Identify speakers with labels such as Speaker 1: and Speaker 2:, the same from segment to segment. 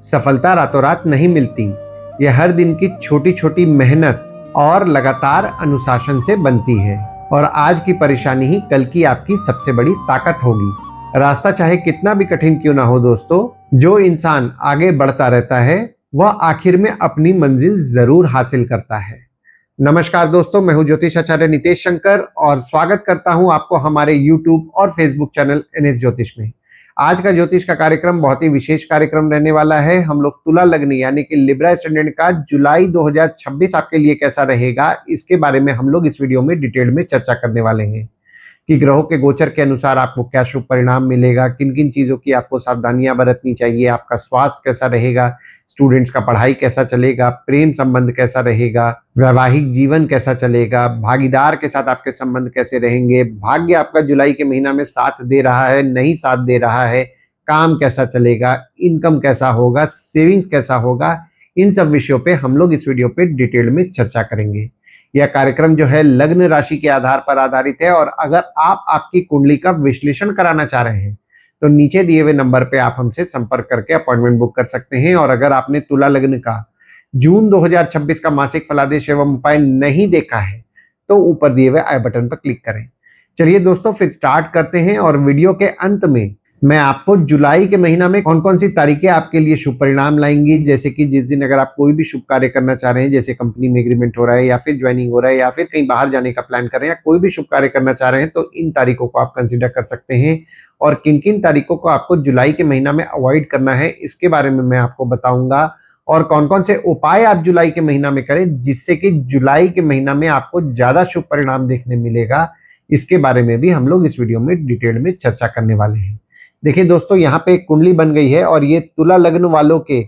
Speaker 1: सफलता रातों रात नहीं मिलती, यह हर दिन की छोटी छोटी मेहनत और लगातार अनुशासन से बनती है। और आज की परेशानी ही कल की आपकी सबसे बड़ी ताकत होगी। रास्ता चाहे कितना भी कठिन क्यों ना हो दोस्तों, जो इंसान आगे बढ़ता रहता है वह आखिर में अपनी मंजिल जरूर हासिल करता है। नमस्कार दोस्तों, मैं हूं ज्योतिष आचार्य नितेश शंकर और स्वागत करता हूं आपको हमारे YouTube और Facebook चैनल NS ज्योतिष में। आज का ज्योतिष का कार्यक्रम बहुत ही विशेष कार्यक्रम रहने वाला है। हम लोग तुला लग्न यानी कि लिब्रा एस्टेंडेंट का जुलाई 2026 आपके लिए कैसा रहेगा, इसके बारे में हम लोग इस वीडियो में डिटेल में चर्चा करने वाले हैं कि ग्रहों के गोचर के अनुसार आपको क्या शुभ परिणाम मिलेगा, किन किन चीज़ों की आपको सावधानियां बरतनी चाहिए, आपका स्वास्थ्य कैसा रहेगा, स्टूडेंट्स का पढ़ाई कैसा चलेगा, प्रेम संबंध कैसा रहेगा, वैवाहिक जीवन कैसा चलेगा, भागीदार के साथ आपके संबंध कैसे रहेंगे, भाग्य आपका जुलाई के महीना में साथ दे रहा है नहीं साथ दे रहा है, काम कैसा चलेगा, इनकम कैसा होगा, सेविंग्स कैसा होगा, इन सब विषयों पे हम लोग इस वीडियो पे डिटेल में चर्चा करेंगे। यह कार्यक्रम जो है लग्न राशि के आधार पर आधारित है और अगर आप आपकी कुंडली का विश्लेषण कराना चाह रहे हैं तो नीचे दिए हुए नंबर पे आप हमसे संपर्क करके अपॉइंटमेंट बुक कर सकते हैं। और अगर आपने तुला लग्न का जून 2026 का मासिक फलादेश एवं उपाय नहीं देखा है तो ऊपर दिए हुए आई बटन पर क्लिक करें। चलिए दोस्तों, फिर स्टार्ट करते हैं और वीडियो के अंत में मैं आपको जुलाई के महीना में कौन कौन सी तारीखें आपके लिए शुभ परिणाम लाएंगी, जैसे कि जिस दिन अगर आप कोई भी शुभ कार्य करना चाह रहे हैं, जैसे कंपनी में एग्रीमेंट हो रहा है या फिर ज्वाइनिंग हो रहा है या फिर कहीं बाहर जाने का प्लान कर रहे हैं या कोई भी शुभ कार्य करना चाह रहे हैं, तो इन तारीखों को आप कंसिडर कर सकते हैं। और किन किन तारीखों को आपको जुलाई के महीना में अवॉइड करना है इसके बारे में मैं आपको बताऊंगा। और कौन कौन से उपाय आप जुलाई के महीना में करें जिससे कि जुलाई के महीना में आपको ज्यादा शुभ परिणाम देखने मिलेगा, इसके बारे में भी हम लोग इस वीडियो में डिटेल में चर्चा करने वाले हैं। देखिए दोस्तों, यहाँ पे एक कुंडली बन गई है और ये तुला लग्न वालों के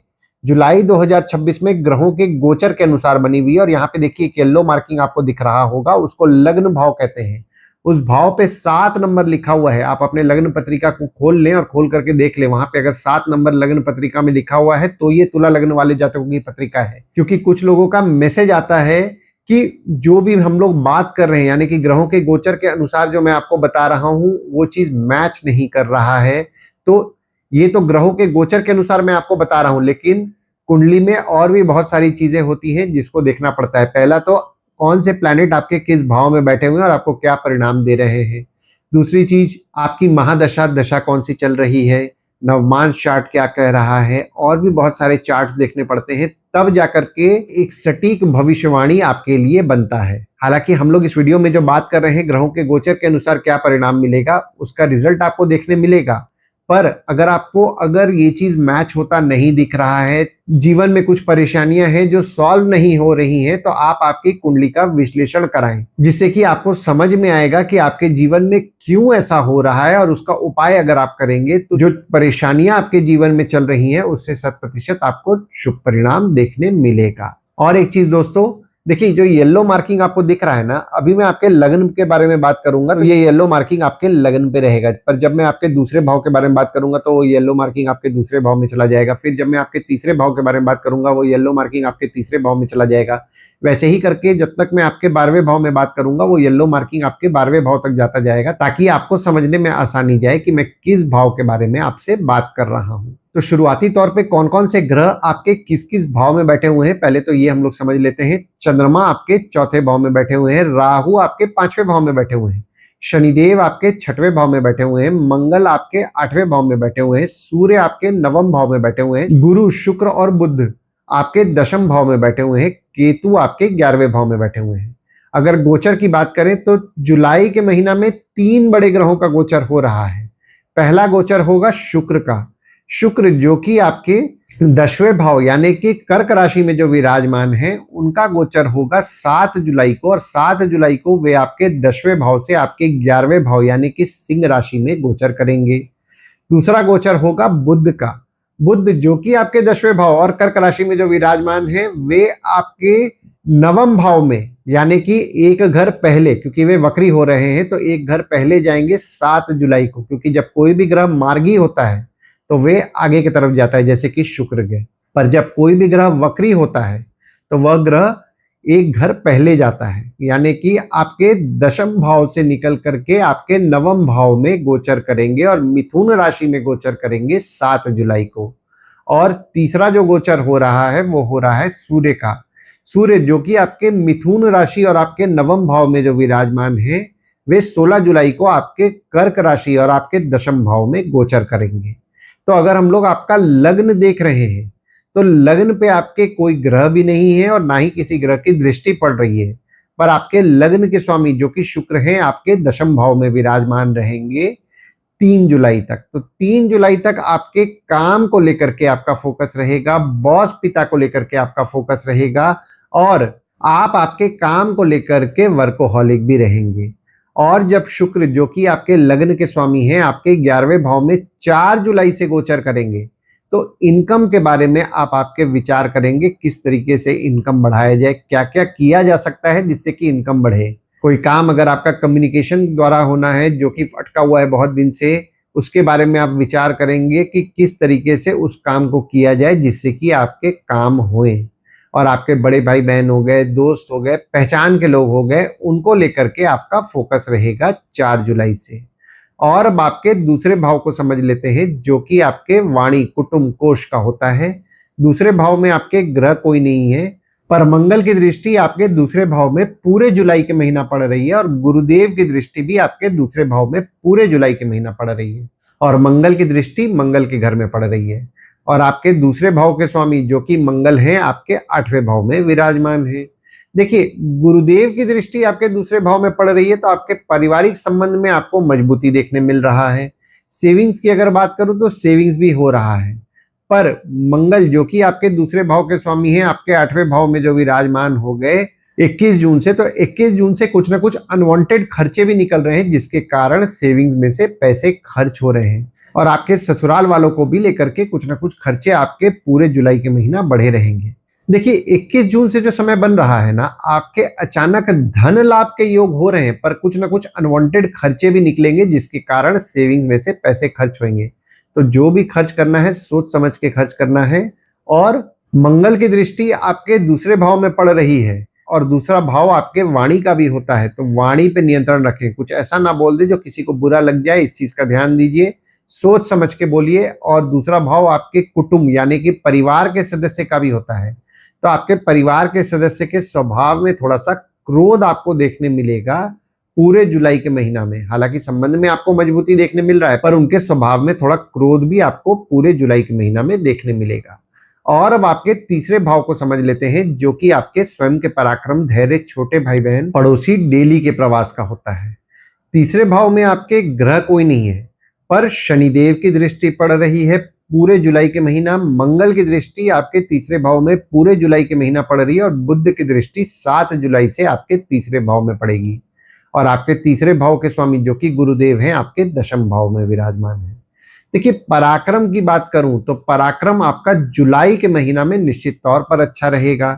Speaker 1: जुलाई 2026 में ग्रहों के गोचर के अनुसार बनी हुई है। और यहाँ पे देखिए एक येलो मार्किंग आपको दिख रहा होगा, उसको लग्न भाव कहते हैं। उस भाव पे 7 नंबर लिखा हुआ है। आप अपने लग्न पत्रिका को खोल लें और खोल करके देख लें, वहां पे अगर 7 नंबर लग्न पत्रिका में लिखा हुआ है तो ये तुला लग्न वाले जातकों की पत्रिका है। क्योंकि कुछ लोगों का मैसेज आता है कि जो भी हम लोग बात कर रहे हैं यानी कि ग्रहों के गोचर के अनुसार जो मैं आपको बता रहा हूं वो चीज मैच नहीं कर रहा है। तो ये तो ग्रहों के गोचर के अनुसार मैं आपको बता रहा हूं, लेकिन कुंडली में और भी बहुत सारी चीजें होती हैं जिसको देखना पड़ता है। पहला तो कौन से प्लैनेट आपके किस भाव में बैठे हुए हैं और आपको क्या परिणाम दे रहे हैं। दूसरी चीज, आपकी महादशा दशा कौन सी चल रही है, नवमांश चार्ट क्या कह रहा है, और भी बहुत सारे चार्ट्स देखने पड़ते हैं, तब जाकर के एक सटीक भविष्यवाणी आपके लिए बनता है। हालांकि हम लोग इस वीडियो में जो बात कर रहे हैं ग्रहों के गोचर के अनुसार क्या परिणाम मिलेगा उसका रिजल्ट आपको देखने मिलेगा, पर अगर ये चीज मैच होता नहीं दिख रहा है, जीवन में कुछ परेशानियां हैं जो सॉल्व नहीं हो रही हैं, तो आप आपकी कुंडली का विश्लेषण कराएं जिससे कि आपको समझ में आएगा कि आपके जीवन में क्यों ऐसा हो रहा है। और उसका उपाय अगर आप करेंगे तो जो परेशानियां आपके जीवन में चल रही हैं उससे 100% आपको शुभ परिणाम देखने मिलेगा। और एक चीज दोस्तों, देखिए जो येलो मार्किंग आपको दिख रहा है ना, अभी मैं आपके लग्न के बारे में बात करूंगा तो ये येलो मार्किंग आपके लग्न पे रहेगा, पर जब मैं आपके दूसरे भाव के बारे में बात करूंगा तो वो येलो मार्किंग आपके दूसरे भाव में चला जाएगा। फिर जब मैं आपके तीसरे भाव के बारे में बात करूंगा वो येलो मार्किंग आपके तीसरे भाव में चला जाएगा। वैसे ही करके जब तक मैं आपके 12वें भाव में बात करूंगा वो येलो मार्किंग आपके 12वें भाव तक जाता जाएगा, ताकि आपको समझने में आसानी जाए कि मैं किस भाव के बारे में आपसे बात कर रहा हूं। तो शुरुआती तौर पे कौन कौन से ग्रह आपके किस किस भाव में बैठे हुए हैं पहले तो ये हम लोग समझ लेते हैं। चंद्रमा आपके 4थे भाव में बैठे हुए हैं, राहु आपके 5वें भाव में बैठे हुए हैं, शनिदेव आपके 6वें भाव में बैठे हुए हैं, मंगल आपके 8वें भाव में बैठे हुए हैं, सूर्य आपके 9वें भाव में बैठे हुए हैं, गुरु शुक्र और बुध आपके 10वें भाव में बैठे हुए हैं, केतु आपके 11वें भाव में बैठे हुए हैं। अगर गोचर की बात करें तो जुलाई के महीना में 3 बड़े ग्रहों का गोचर हो रहा है। पहला गोचर होगा शुक्र का। शुक्र जो कि आपके 10वें भाव यानी कि कर्क राशि में जो विराजमान है उनका गोचर होगा 7 जुलाई को, और 7 जुलाई को वे आपके 10वें भाव से आपके 11वें भाव यानी कि सिंह राशि में गोचर करेंगे। दूसरा गोचर होगा बुध का। बुध जो कि आपके 10वें भाव और कर्क राशि में जो विराजमान है वे आपके 9वें भाव में यानी कि एक घर पहले, क्योंकि वे वक्री हो रहे हैं तो एक घर पहले जाएंगे 7 जुलाई को, क्योंकि जब कोई भी ग्रह मार्गी होता है तो वे आगे की तरफ जाता है, जैसे कि शुक्र गए। पर जब कोई भी ग्रह वक्री होता है तो वह ग्रह एक घर पहले जाता है, यानी कि आपके 10वें भाव से निकल करके आपके 9वें भाव में गोचर करेंगे और मिथुन राशि में गोचर करेंगे 7 जुलाई को। और तीसरा जो गोचर हो रहा है वो हो रहा है सूर्य का। सूर्य जो कि आपके मिथुन राशि और आपके नवम भाव में जो विराजमान है, वे 16 जुलाई को आपके कर्क राशि और आपके दशम भाव में गोचर करेंगे। तो अगर हम लोग आपका लग्न देख रहे हैं तो लग्न पे आपके कोई ग्रह भी नहीं है और ना ही किसी ग्रह की दृष्टि पड़ रही है, पर आपके लग्न के स्वामी जो कि शुक्र हैं आपके दशम भाव में विराजमान रहेंगे 3 जुलाई तक। तो 3 जुलाई तक आपके काम को लेकर के आपका फोकस रहेगा, बॉस पिता को लेकर के आपका फोकस रहेगा और आप आपके काम को लेकर के वर्कोहॉलिक भी रहेंगे। और जब शुक्र जो कि आपके लग्न के स्वामी हैं आपके 11वें भाव में 4 जुलाई से गोचर करेंगे, तो इनकम के बारे में आप आपके विचार करेंगे किस तरीके से इनकम बढ़ाया जाए, क्या क्या किया जा सकता है जिससे कि इनकम बढ़े। कोई काम अगर आपका कम्युनिकेशन द्वारा होना है जो कि अटका हुआ है बहुत दिन से, उसके बारे में आप विचार करेंगे कि किस तरीके से उस काम को किया जाए जिससे कि आपके काम होए। और आपके बड़े भाई बहन हो गए, दोस्त हो गए, पहचान के लोग हो गए, उनको लेकर के आपका फोकस रहेगा 4 जुलाई से। और अब आपके दूसरे भाव को समझ लेते हैं जो कि आपके वाणी कुटुंब कोष का होता है। दूसरे भाव में आपके ग्रह कोई नहीं है, पर मंगल की दृष्टि आपके दूसरे भाव में पूरे जुलाई के महीना पड़ रही है और गुरुदेव की दृष्टि भी आपके दूसरे भाव में पूरे जुलाई के महीना पड़ रही है और मंगल की दृष्टि मंगल के घर में पड़ रही है। और आपके दूसरे भाव के स्वामी जो कि मंगल हैं आपके 8वें भाव में विराजमान है। देखिए, गुरुदेव की दृष्टि आपके दूसरे भाव में पड़ रही है तो आपके पारिवारिक संबंध में आपको मजबूती देखने मिल रहा है। सेविंग्स की अगर बात करूं तो सेविंग्स भी हो रहा है, पर मंगल जो कि आपके दूसरे भाव के स्वामी हैं आपके 8वें भाव में जो विराजमान हो गए 21 जून से, तो 21 जून से कुछ ना कुछ अनवांटेड खर्चे भी निकल रहे हैं जिसके कारण सेविंग्स में से पैसे खर्च हो रहे हैं। और आपके ससुराल वालों को भी लेकर के कुछ ना कुछ खर्चे आपके पूरे जुलाई के महीना बढ़े रहेंगे। देखिए, 21 जून से जो समय बन रहा है ना, आपके अचानक धन लाभ के योग हो रहे हैं, पर कुछ ना कुछ अनवांटेड खर्चे भी निकलेंगे जिसके कारण सेविंग्स में से पैसे खर्च होंगे। तो जो भी खर्च करना है सोच समझ के खर्च करना है। और मंगल की दृष्टि आपके दूसरे भाव में पड़ रही है और दूसरा भाव आपके वाणी का भी होता है, तो वाणी पे नियंत्रण रखें, कुछ ऐसा ना बोल दे जो किसी को बुरा लग जाए, इस चीज का ध्यान दीजिए, सोच समझ के बोलिए। और दूसरा भाव आपके कुटुंब यानी कि परिवार के सदस्य का भी होता है, तो आपके परिवार के सदस्य के स्वभाव में थोड़ा सा क्रोध आपको देखने मिलेगा पूरे जुलाई के महीना में। हालांकि संबंध में आपको मजबूती देखने मिल रहा है, पर उनके स्वभाव में थोड़ा क्रोध भी आपको पूरे जुलाई के महीना में देखने मिलेगा। और अब आपके तीसरे भाव को समझ लेते हैं जो कि आपके स्वयं के पराक्रम, धैर्य, छोटे भाई बहन, पड़ोसी, डेली के प्रवास का होता है। तीसरे भाव में आपके ग्रह कोई नहीं है, पर शनिदेव की दृष्टि पड़ रही है पूरे जुलाई के महीना। मंगल की दृष्टि आपके तीसरे भाव में पूरे जुलाई के महीना पड़ रही है और बुध की दृष्टि 7 जुलाई से आपके तीसरे भाव में पड़ेगी। और आपके तीसरे भाव के स्वामी जो कि गुरुदेव हैं आपके दशम भाव में विराजमान है। देखिए, पराक्रम की बात करूं तो पराक्रम आपका जुलाई के महीना में निश्चित तौर पर अच्छा रहेगा।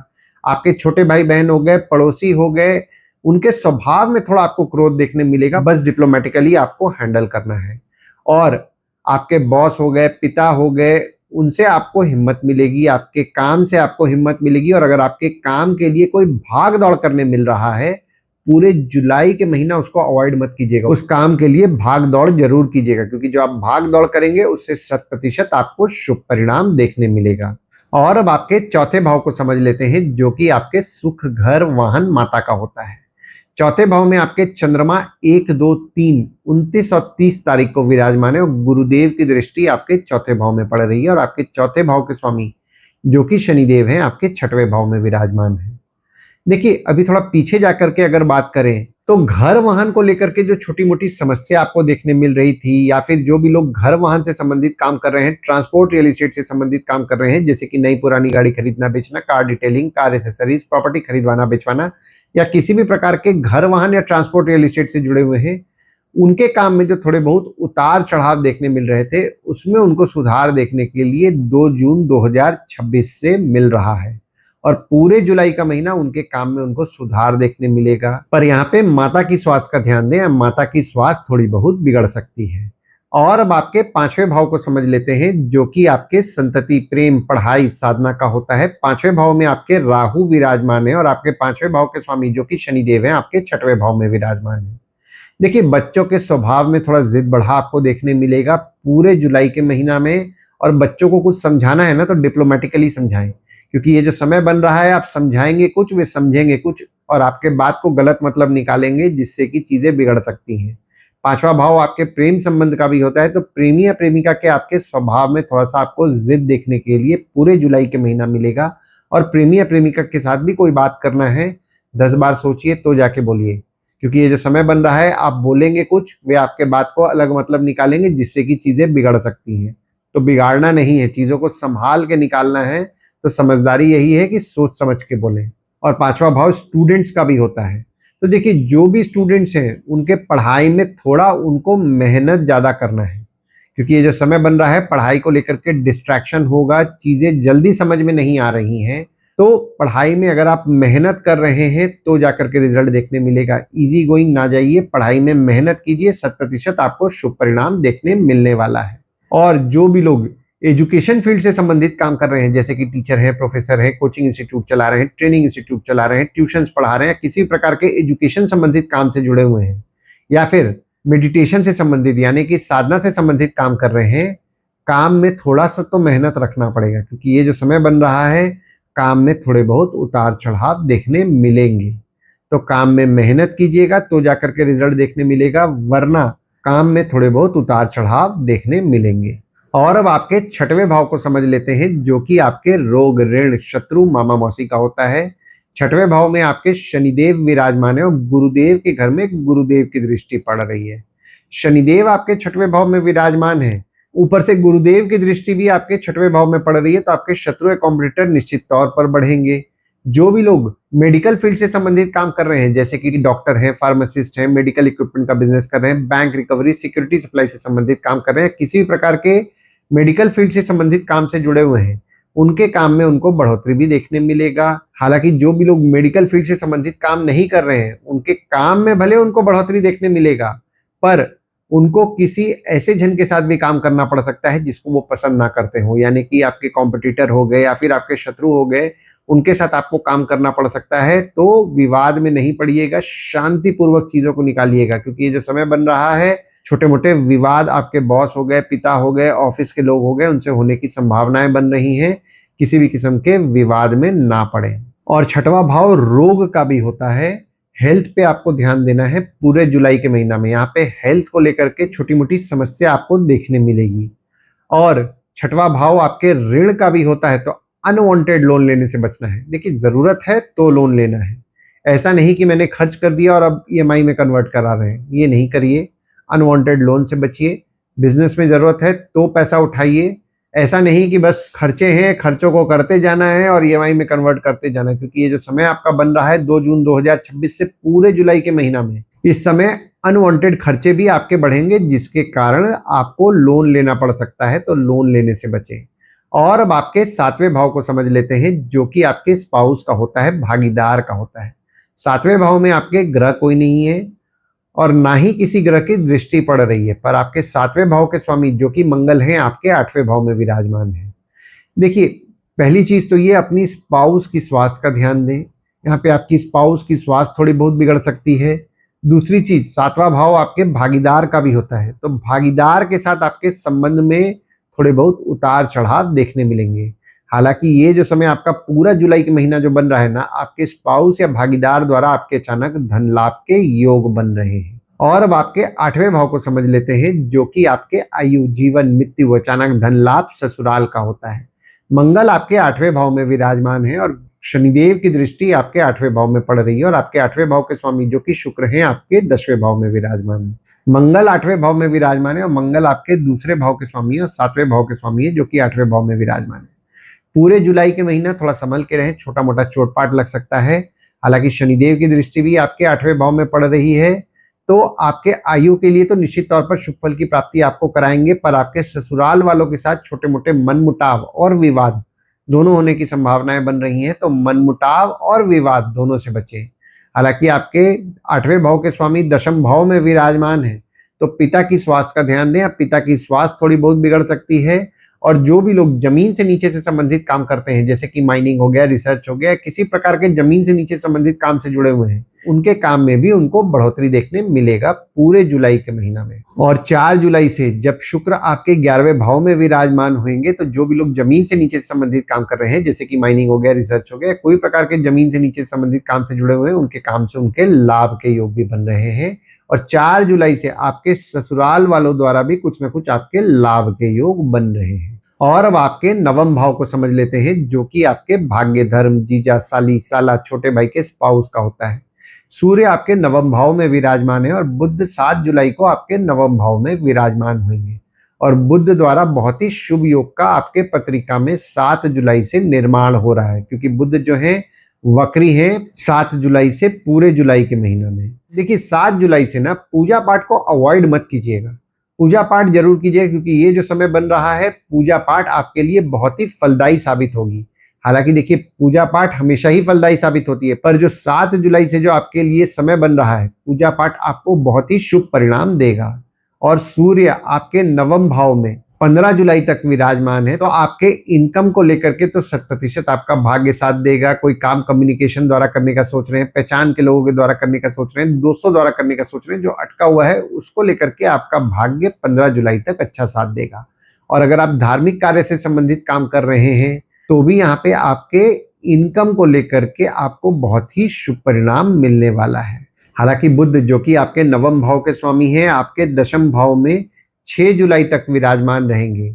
Speaker 1: आपके छोटे भाई बहन हो गए, पड़ोसी हो गए, उनके स्वभाव में थोड़ा आपको क्रोध देखने मिलेगा, बस डिप्लोमेटिकली आपको हैंडल करना है। और आपके बॉस हो गए, पिता हो गए, उनसे आपको हिम्मत मिलेगी, आपके काम से आपको हिम्मत मिलेगी। और अगर आपके काम के लिए कोई भाग दौड़ करने मिल रहा है पूरे जुलाई के महीना, उसको अवॉइड मत कीजिएगा, उस काम के लिए भाग दौड़ जरूर कीजिएगा, क्योंकि जो आप भाग दौड़ करेंगे उससे 100% आपको शुभ परिणाम देखने मिलेगा। और अब आपके चौथे भाव को समझ लेते हैं जो कि आपके सुख, घर, वाहन, माता का होता है। चौथे भाव में आपके चंद्रमा 1, 2, 3, 29 और 30 तारीख को विराजमान है और गुरुदेव की दृष्टि आपके चौथे भाव में पड़ रही है। और आपके चौथे भाव के स्वामी जो कि शनिदेव हैं आपके 6वें भाव में विराजमान है। देखिए, अभी थोड़ा पीछे जाकर के अगर बात करें तो घर वाहन को लेकर के जो छोटी मोटी समस्या आपको देखने मिल रही थी, या फिर जो भी लोग घर वाहन से संबंधित काम कर रहे हैं, ट्रांसपोर्ट रियल एस्टेट से संबंधित काम कर रहे हैं, जैसे कि नई पुरानी गाड़ी खरीदना बेचना, car detailing, car accessories, property खरीदवाना बेचवाना, या किसी भी प्रकार के घर वाहन या ट्रांसपोर्ट रियल एस्टेट से जुड़े हुए हैं, उनके काम में जो थोड़े बहुत उतार चढ़ाव देखने मिल रहे थे, उसमें उनको सुधार देखने के लिए 2 जून 2026 से मिल रहा है। और पूरे जुलाई का महीना उनके काम में उनको सुधार देखने मिलेगा। पर यहाँ पे माता की स्वास्थ्य का ध्यान दें, माता की स्वास्थ्य थोड़ी बहुत बिगड़ सकती है। और अब आपके 5वें भाव को समझ लेते हैं जो कि आपके संतति, प्रेम, पढ़ाई, साधना का होता है। 5वें भाव में आपके राहु विराजमान है और आपके 5वें भाव के स्वामी जो कि शनिदेव हैं आपके 6वें भाव में विराजमान है। देखिए, बच्चों के स्वभाव में थोड़ा जिद बढ़ा आपको देखने मिलेगा पूरे जुलाई के महीना में। और बच्चों को कुछ समझाना है ना तो डिप्लोमेटिकली समझाएं, क्योंकि ये जो समय बन रहा है आप समझाएंगे कुछ, वे समझेंगे कुछ और आपके बात को गलत मतलब निकालेंगे, जिससे कि चीजें बिगड़ सकती हैं। पांचवा भाव आपके प्रेम संबंध का भी होता है, तो प्रेमी या प्रेमिका के आपके स्वभाव में थोड़ा सा आपको जिद देखने के लिए पूरे जुलाई के महीना मिलेगा। और प्रेमी या प्रेमिका के साथ भी कोई बात करना है 10 बार सोचिए तो जाके बोलिए, क्योंकि ये जो समय बन रहा है आप बोलेंगे कुछ, वे आपके बात को अलग मतलब निकालेंगे, जिससे कि चीजें बिगड़ सकती हैं। तो बिगाड़ना नहीं है, चीजों को संभाल के निकालना है। तो समझदारी यही है कि सोच समझ के बोलें। और पांचवा भाव स्टूडेंट्स का भी होता है। तो देखिए, जो भी स्टूडेंट्स हैं उनके पढ़ाई में थोड़ा उनको मेहनत ज़्यादा करना है, क्योंकि ये जो समय बन रहा है पढ़ाई को लेकर के डिस्ट्रैक्शन होगा, चीज़ें जल्दी समझ में नहीं आ रही हैं। तो पढ़ाई में अगर आप मेहनत कर रहे हैं तो जाकर के रिजल्ट देखने मिलेगा। इजी गोइंग ना जाइए, पढ़ाई में मेहनत कीजिए, 100% आपको शुभ परिणाम देखने मिलने वाला है। और जो भी लोग एजुकेशन फील्ड से संबंधित काम कर रहे हैं, जैसे कि टीचर हैं, प्रोफेसर हैं, कोचिंग इंस्टीट्यूट चला रहे हैं, ट्रेनिंग इंस्टीट्यूट चला रहे हैं, ट्यूशंस पढ़ा रहे हैं, किसी प्रकार के एजुकेशन संबंधित काम से जुड़े हुए हैं, या फिर मेडिटेशन से संबंधित यानी कि साधना से संबंधित काम कर रहे हैं, काम में थोड़ा सा तो मेहनत रखना पड़ेगा, क्योंकि ये जो समय बन रहा है काम में थोड़े बहुत उतार चढ़ाव देखने मिलेंगे। तो काम में मेहनत कीजिएगा तो जाकर के रिजल्ट देखने मिलेगा, वरना काम में थोड़े बहुत उतार चढ़ाव देखने मिलेंगे। और अब आपके छठवें भाव को समझ लेते हैं, जो कि आपके रोग, ऋण, शत्रु, मामा मौसी का होता है। छठवें भाव में आपके शनिदेव विराजमान है और गुरुदेव के घर में गुरुदेव की दृष्टि पड़ रही है। शनिदेव आपके छठवें भाव में विराजमान है, ऊपर से गुरुदेव की दृष्टि भी आपके छठवें भाव में पड़ रही है, तो आपके शत्रु या कॉम्पिटिटर निश्चित तौर पर बढ़ेंगे। जो भी लोग मेडिकल फील्ड से संबंधित काम कर रहे हैं, जैसे कि डॉक्टर हैं, फार्मासिस्ट हैं, मेडिकल इक्विपमेंट का बिजनेस कर रहे हैं, बैंक रिकवरी, सिक्योरिटी सप्लाई से संबंधित काम कर रहे हैं, किसी भी प्रकार के मेडिकल फील्ड से संबंधित काम से जुड़े हुए हैं, उनके काम में उनको बढ़ोतरी भी देखने मिलेगा। हालांकि जो भी लोग मेडिकल फील्ड से संबंधित काम नहीं कर रहे हैं, उनके काम में भले उनको बढ़ोतरी देखने मिलेगा, पर उनको किसी ऐसे जन के साथ भी काम करना पड़ सकता है जिसको वो पसंद ना करते हो, यानी कि आपके कॉम्पिटिटर हो गए या फिर आपके शत्रु हो गए, उनके साथ आपको काम करना पड़ सकता है। तो विवाद में नहीं पड़िएगा, शांतिपूर्वक चीजों को निकालिएगा, क्योंकि ये जो समय बन रहा है छोटे मोटे विवाद आपके बॉस हो गए, पिता हो गए, ऑफिस के लोग हो गए, उनसे होने की संभावनाएं बन रही हैं। किसी भी किस्म के विवाद में ना पड़े। और छठवां भाव रोग का भी होता है। हेल्थ पे आपको ध्यान देना है पूरे जुलाई के महीना में। यहाँ पे हेल्थ को लेकर के छोटी मोटी समस्या आपको देखने मिलेगी। और छठवां भाव आपके ऋण का भी होता है, तो अनवांटेड लोन लेने से बचना है। देखिए, जरूरत है तो लोन लेना है, ऐसा नहीं कि मैंने खर्च कर दिया और अब ईएमआई में कन्वर्ट करा रहे हैं, ये नहीं करिए। अनवांटेड लोन से बचिए। बिजनेस में जरूरत है तो पैसा उठाइए, ऐसा नहीं कि बस खर्चे हैं, खर्चों को करते जाना है और ईएमआई में कन्वर्ट करते जाना है, क्योंकि ये जो समय आपका बन रहा है 2 जून 2026 से पूरे जुलाई के महीना में, इस समय अनवांटेड खर्चे भी आपके बढ़ेंगे, जिसके कारण आपको लोन लेना पड़ सकता है, तो लोन लेने से बचें। और अब आपके 7वें भाव को समझ लेते हैं, जो कि आपके स्पाउस का होता है, भागीदार का होता है। 7वें भाव में आपके ग्रह कोई नहीं है और ना ही किसी ग्रह की दृष्टि पड़ रही है, पर आपके 7वें भाव के स्वामी जो कि मंगल हैं, आपके 8वें भाव में विराजमान हैं। देखिए, पहली चीज तो ये अपनी स्पाउस की स्वास्थ्य का ध्यान दें। यहाँ पे आपकी स्पाउस की स्वास्थ्य थोड़ी बहुत बिगड़ सकती है। दूसरी चीज, 7वां भाव आपके भागीदार का भी होता है, तो भागीदार के साथ आपके संबंध में थोड़े बहुत उतार चढ़ाव देखने मिलेंगे। हालांकि ये जो समय आपका पूरा जुलाई के महीना जो बन रहा है ना, आपके स्पाउस या भागीदार द्वारा आपके अचानक धन लाभ के योग बन रहे हैं। और अब आपके 8वें भाव को समझ लेते हैं, जो कि आपके आयु, जीवन, मृत्यु, अचानक धन लाभ, ससुराल का होता है। मंगल आपके 8वें भाव में विराजमान है और शनिदेव की दृष्टि आपके 8वें भाव में पड़ रही है, और आपके 8वें भाव के स्वामी जो कि शुक्र हैं, आपके 10वें भाव में विराजमान है। मंगल 8वें भाव में विराजमान है और मंगल आपके दूसरे भाव के स्वामी है और 7वें भाव के स्वामी है, जो कि 8वें भाव में विराजमान है। पूरे जुलाई के महीना थोड़ा संभल के रहें, छोटा मोटा चोटपाट लग सकता है। हालांकि शनिदेव की दृष्टि भी आपके 8वें भाव में पड़ रही है, तो आपके आयु के लिए तो निश्चित तौर पर शुभ फल की प्राप्ति आपको कराएंगे, पर आपके ससुराल वालों के साथ छोटे मोटे मनमुटाव और विवाद दोनों होने की संभावनाएं बन रही हैं, तो मनमुटाव और विवाद दोनों से बचें। हालांकि आपके 8वें भाव के स्वामी 10वें भाव में विराजमान है, तो पिता की स्वास्थ्य का ध्यान दें। अब पिता की स्वास्थ्य थोड़ी बहुत बिगड़ सकती है। और जो भी लोग जमीन से नीचे से संबंधित काम करते हैं, जैसे कि माइनिंग हो गया, रिसर्च हो गया, किसी प्रकार के जमीन से नीचे संबंधित काम से जुड़े हुए हैं, उनके काम में भी उनको बढ़ोतरी देखने मिलेगा पूरे जुलाई के महीना में। और 4 जुलाई से जब शुक्र आपके 11वें भाव में विराजमान होंगे तो जो भी लोग जमीन से नीचे संबंधित काम कर रहे हैं, जैसे कि माइनिंग हो गया, रिसर्च हो गया, कोई प्रकार के जमीन से नीचे संबंधित काम से जुड़े हुए हैं, उनके काम से उनके लाभ के योग भी बन रहे हैं। और 4 जुलाई से आपके ससुराल वालों द्वारा भी कुछ ना कुछ आपके लाभ के योग बन रहे हैं। और अब आपके नवम भाव को समझ लेते हैं, जो कि आपके भाग्य, धर्म, जीजा, साली, साला, छोटे भाई के स्पाउस का होता है। सूर्य आपके नवम भाव में विराजमान है और बुध 7 जुलाई को आपके नवम भाव में विराजमान होंगे। और बुध द्वारा बहुत ही शुभ योग का आपके पत्रिका में 7 जुलाई से निर्माण हो रहा है, क्योंकि बुध जो है वक्री है 7 जुलाई से पूरे जुलाई के महीना में। देखिए 7 जुलाई से ना पूजा पाठ को अवॉइड मत कीजिएगा, पूजा पाठ जरूर कीजिए, क्योंकि ये जो समय बन रहा है पूजा पाठ आपके लिए बहुत ही फलदायी साबित होगी। हालांकि देखिए पूजा पाठ हमेशा ही फलदायी साबित होती है, पर जो 7 जुलाई से जो आपके लिए समय बन रहा है पूजा पाठ आपको बहुत ही शुभ परिणाम देगा। और सूर्य आपके नवम भाव में 15 जुलाई तक विराजमान है, तो आपके इनकम को लेकर के तो 100% आपका भाग्य साथ देगा। कोई काम कम्युनिकेशन द्वारा करने का सोच रहे हैं, पहचान के लोगों के द्वारा करने का सोच रहे हैं, दोस्तों द्वारा करने का सोच रहे हैं, जो अटका हुआ है उसको लेकर के आपका भाग्य 15 जुलाई तक अच्छा साथ देगा। और अगर आप धार्मिक कार्य से संबंधित काम कर रहे हैं तो भी यहाँ पे आपके इनकम को लेकर के आपको बहुत ही शुभ परिणाम मिलने वाला है। हालांकि बुध जो कि आपके नवम भाव के स्वामी हैं, आपके दशम भाव में 6 जुलाई तक विराजमान रहेंगे।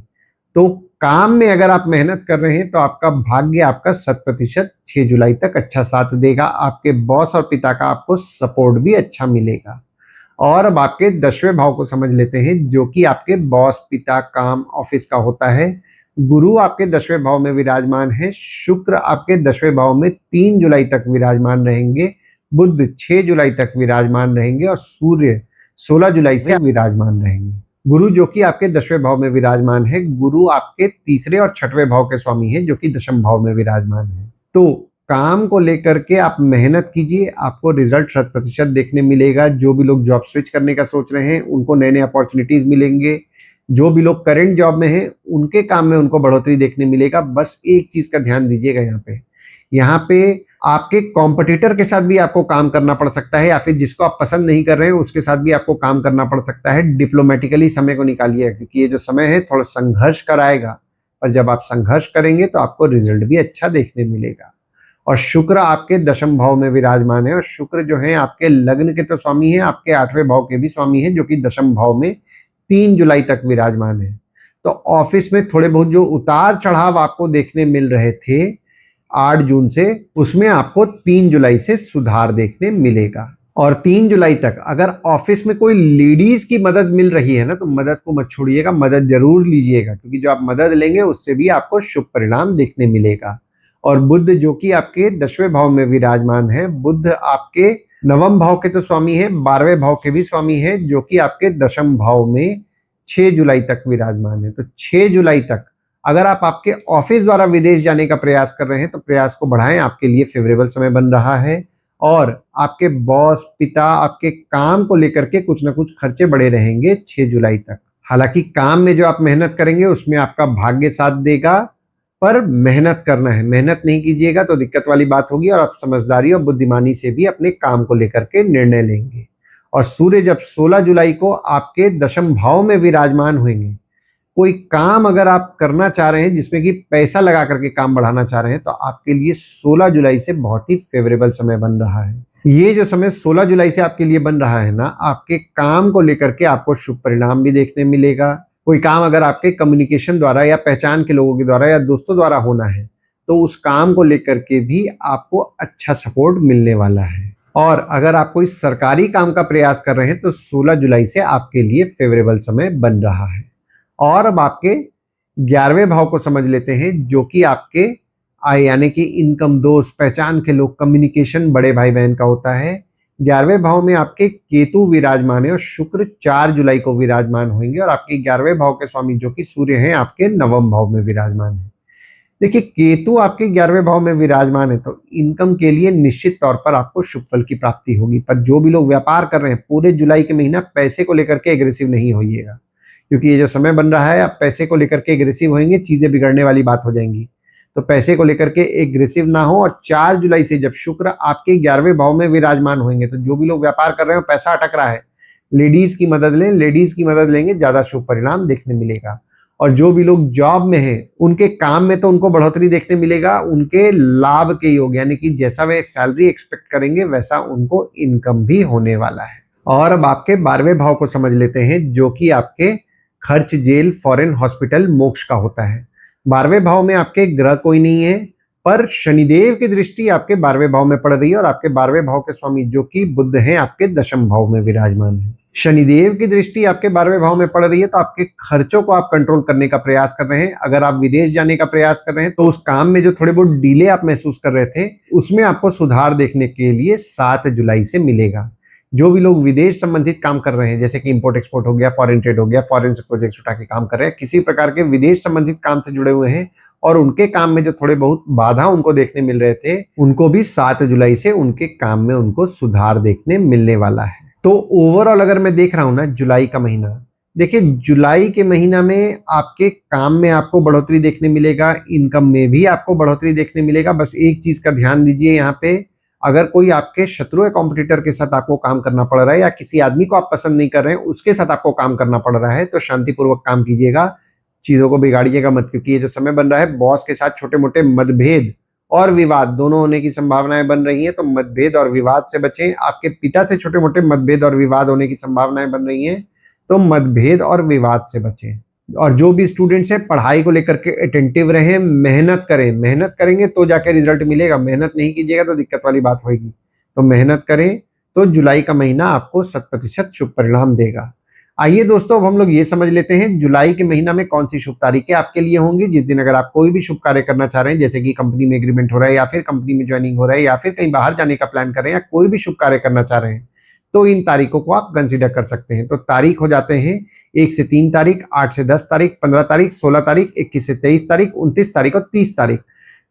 Speaker 1: तो काम में अगर आप मेहनत कर रहे हैं तो आपका भाग्य आपका 100% 6 जुलाई तक अच्छा साथ देगा। आपके बॉस और पिता का आपको सपोर्ट भी अच्छा मिलेगा। और अब आपके 10वें भाव को समझ लेते हैं, जो कि आपके बॉस, पिता, काम, ऑफिस का होता है। गुरु आपके 10वें भाव में विराजमान है, शुक्र आपके 10वें भाव में 3 जुलाई तक विराजमान रहेंगे, बुध 6 जुलाई तक विराजमान रहेंगे और सूर्य 16 जुलाई से विराजमान रहेंगे। गुरु जो कि आपके 10वें भाव में विराजमान है, गुरु आपके 3रे और 6वें भाव के स्वामी हैं, जो कि दशम भाव में विराजमान है। तो काम को लेकर के आप मेहनत कीजिए, आपको रिजल्ट 100% देखने मिलेगा। जो भी लोग जॉब स्विच करने का सोच रहे हैं उनको नए नए अपॉर्चुनिटीज मिलेंगे। जो भी लोग करंट जॉब में हैं उनके काम में उनको बढ़ोतरी देखने मिलेगा। बस एक चीज का ध्यान दीजिएगा, यहाँ पे आपके कॉम्पिटिटर के साथ भी आपको काम करना पड़ सकता है, या फिर जिसको आप पसंद नहीं कर रहे हैं उसके साथ भी आपको काम करना पड़ सकता है। डिप्लोमेटिकली समय को निकालिए, क्योंकि ये जो समय है थोड़ा संघर्ष कराएगा, पर जब आप संघर्ष करेंगे तो आपको रिजल्ट भी अच्छा देखने मिलेगा। और शुक्र आपके दशम भाव में विराजमान है, और शुक्र जो है आपके लग्न के तो स्वामी है, आपके 8वें भाव के भी स्वामी है, जो कि दशम भाव में 3 जुलाई तक विराजमान है। तो ऑफिस में थोड़े बहुत जो उतार चढ़ाव आपको देखने मिल रहे थे 8 जून से, उसमें आपको 3 जुलाई से सुधार देखने मिलेगा। और 3 जुलाई तक अगर ऑफिस में कोई लेडीज की मदद मिल रही है ना, तो मदद को मत छोड़िएगा, मदद जरूर लीजिएगा, क्योंकि जो आप मदद लेंगे उससे भी आपको शुभ परिणाम देखने मिलेगा। और बुध जो कि आपके 10वें भाव में विराजमान है, बुध आपके नवम भाव के तो स्वामी है, 12वें भाव के भी स्वामी है, जो कि आपके दशम भाव में 6 जुलाई तक विराजमान है। तो 6 जुलाई तक अगर आप आपके ऑफिस द्वारा विदेश जाने का प्रयास कर रहे हैं तो प्रयास को बढ़ाएं, आपके लिए फेवरेबल समय बन रहा है। और आपके बॉस, पिता, आपके काम को लेकर के कुछ ना कुछ खर्चे बढ़े रहेंगे 6 जुलाई तक। हालांकि काम में जो आप मेहनत करेंगे उसमें आपका भाग्य साथ देगा, पर मेहनत करना है, मेहनत नहीं कीजिएगा तो दिक्कत वाली बात होगी। और आप समझदारी और बुद्धिमानी से भी अपने काम को लेकर के निर्णय लेंगे। और सूर्य जब 16 जुलाई को आपके दशम भाव में विराजमान होंगे, कोई काम अगर आप करना चाह रहे हैं जिसमें कि पैसा लगा करके काम बढ़ाना चाह रहे हैं, तो आपके लिए 16 जुलाई से बहुत ही फेवरेबल समय बन रहा है। ये जो समय 16 जुलाई से आपके लिए बन रहा है ना, आपके काम को लेकर के आपको शुभ परिणाम भी देखने मिलेगा। कोई काम अगर आपके कम्युनिकेशन द्वारा या पहचान के लोगों के द्वारा या दोस्तों द्वारा होना है, तो उस काम को लेकर के भी आपको अच्छा सपोर्ट मिलने वाला है। और अगर आप कोई सरकारी काम का प्रयास कर रहे हैं तो 16 जुलाई से आपके लिए फेवरेबल समय बन रहा है। और अब आपके 11वें भाव को समझ लेते हैं, जो कि आपके आय यानी कि इनकम, दोस्त, पहचान के लोग, कम्युनिकेशन, बड़े भाई बहन का होता है। 11वें भाव में आपके केतु विराजमान है और शुक्र 4 जुलाई को विराजमान होंगे। और आपके 11वें भाव के स्वामी जो कि सूर्य हैं, आपके नवम भाव में विराजमान है। देखिए केतु आपके 11वें भाव में विराजमान है, तो इनकम के लिए निश्चित तौर पर आपको शुभ फल की प्राप्ति होगी। पर जो भी लोग व्यापार कर रहे हैं पूरे जुलाई के महीना पैसे को लेकर के एग्रेसिव नहीं होइएगा, क्योंकि ये जो समय बन रहा है आप पैसे को लेकर के एग्रेसिव होंगे, चीजें बिगड़ने वाली बात हो जाएंगी। तो पैसे को लेकर के एग्रेसिव ना हो। और 4 जुलाई से जब शुक्र आपके 11वें भाव में विराजमान होंगे, तो जो भी लोग व्यापार कर रहे हो, पैसा अटक रहा है, लेडीज की मदद लें, लेडीज की मदद लेंगे, ज्यादा शुभ परिणाम देखने मिलेगा। और जो भी लोग जॉब में हैं, उनके काम में तो उनको बढ़ोतरी देखने मिलेगा, उनके लाभ के योग, यानी कि जैसा वे सैलरी एक्सपेक्ट करेंगे वैसा उनको इनकम भी होने वाला है। और अब आपके 12वें भाव को समझ लेते हैं, जो कि आपके खर्च, जेल, फॉरेन, हॉस्पिटल, मोक्ष का होता है। 12वें भाव में आपके ग्रह कोई नहीं है, पर शनिदेव की दृष्टि आपके 12वें भाव में पड़ रही है। और आपके 12वें भाव के स्वामी जो कि बुध हैं, आपके 10म भाव में विराजमान है। शनिदेव की दृष्टि आपके 12वें भाव में पड़ रही है, तो आपके खर्चों को आप कंट्रोल करने का प्रयास कर रहे हैं। अगर आप विदेश जाने का प्रयास कर रहे हैं, तो उस काम में जो थोड़े बहुत डिले आप महसूस कर रहे थे, उसमें आपको सुधार देखने के लिए 7 जुलाई से मिलेगा। जो भी लोग विदेश संबंधित काम कर रहे हैं, जैसे कि इंपोर्ट एक्सपोर्ट हो गया, फॉरेन ट्रेड हो गया, फॉरेन से प्रोजेक्ट्स उठा के काम कर रहे हैं, किसी प्रकार के विदेश संबंधित काम से जुड़े हुए हैं और उनके काम में जो थोड़े बहुत बाधा उनको देखने मिल रहे थे, उनको भी 7 जुलाई से उनके काम में उनको सुधार देखने मिलने वाला है। तो ओवरऑल अगर मैं देख रहा हूं ना, जुलाई का महीना, देखिए जुलाई के महीना में आपके काम में आपको बढ़ोतरी देखने मिलेगा, इनकम में भी आपको बढ़ोतरी देखने मिलेगा। बस एक चीज का ध्यान दीजिए यहाँ पे, अगर कोई आपके शत्रु या कॉम्पिटिटर के साथ आपको काम करना पड़ रहा है, या किसी आदमी को आप पसंद नहीं कर रहे हैं उसके साथ आपको काम करना पड़ रहा है, तो शांतिपूर्वक काम कीजिएगा, चीजों को बिगाड़िएगा मत। क्योंकि ये जो समय बन रहा है, बॉस के साथ छोटे मोटे मतभेद और विवाद दोनों होने की संभावनाएं बन रही हैं, तो मतभेद और विवाद से बचें। आपके पिता से छोटे मोटे मतभेद और विवाद होने की संभावनाएं बन रही हैं, तो मतभेद और विवाद से बचें। और जो भी स्टूडेंट्स हैं, पढ़ाई को लेकर के अटेंटिव रहें, मेहनत करें, मेहनत करेंगे तो जाके रिजल्ट मिलेगा, मेहनत नहीं कीजिएगा तो दिक्कत वाली बात होगी। तो मेहनत करें, तो जुलाई का महीना आपको 100% शुभ परिणाम देगा। आइए दोस्तों, अब हम लोग ये समझ लेते हैं जुलाई के महीना में कौन सी शुभ तारीखें आपके लिए होंगी। जिस दिन अगर आप कोई भी शुभ कार्य करना चाह रहे हैं, जैसे कि कंपनी में एग्रीमेंट हो रहा है, या फिर कंपनी में ज्वाइनिंग हो रहा है, या फिर कहीं बाहर जाने का प्लान कर रहे हैं, या कोई भी शुभ कार्य करना चाह रहे हैं, तो इन तारीखों को आप कंसीडर कर सकते हैं। तो तारीख हो जाते हैं 1 से 3 तारीख, 8 से 10 तारीख, 15 तारीख, 16 तारीख, 21 से 23 तारीख, 29 तारीख और 30 तारीख।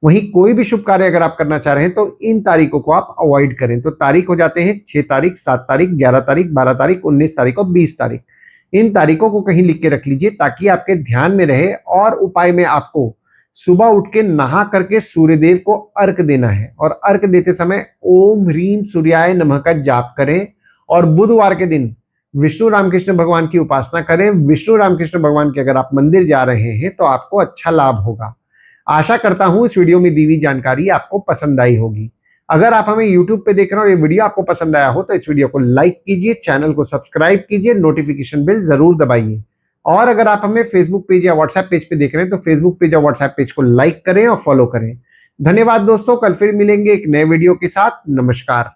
Speaker 1: वहीं कोई भी शुभ कार्य अगर आप करना चाह रहे हैं, तो इन तारीखों को आप अवॉइड करें। तो तारीख हो जाते हैं 6 तारीख, 7 तारीख, 11 तारीख, 12 तारीख, 19 तारीख और 20 तारीख। इन तारीखों को कहीं लिख के रख लीजिए, ताकि आपके ध्यान में रहे। और उपाय में आपको सुबह उठ के नहा करके सूर्यदेव को अर्घ देना है, और अर्घ देते समय ओम ह्रीम सूर्याय नमः का जाप करें। और बुधवार के दिन विष्णु रामकृष्ण भगवान की उपासना करें। विष्णु रामकृष्ण भगवान के अगर आप मंदिर जा रहे हैं, तो आपको अच्छा लाभ होगा। आशा करता हूं इस वीडियो में दी हुई जानकारी आपको पसंद आई होगी। अगर आप हमें YouTube पे देख रहे हो और ये वीडियो आपको पसंद आया हो, तो इस वीडियो को लाइक कीजिए, चैनल को सब्सक्राइब कीजिए, नोटिफिकेशन बेल जरूर दबाइए। और अगर आप हमें फेसबुक पेज या व्हाट्सएप पेज पे देख रहे हैं, तो फेसबुक पेज या व्हाट्सएप पेज को लाइक करें और फॉलो करें। धन्यवाद दोस्तों, कल फिर मिलेंगे एक नए वीडियो के साथ। नमस्कार।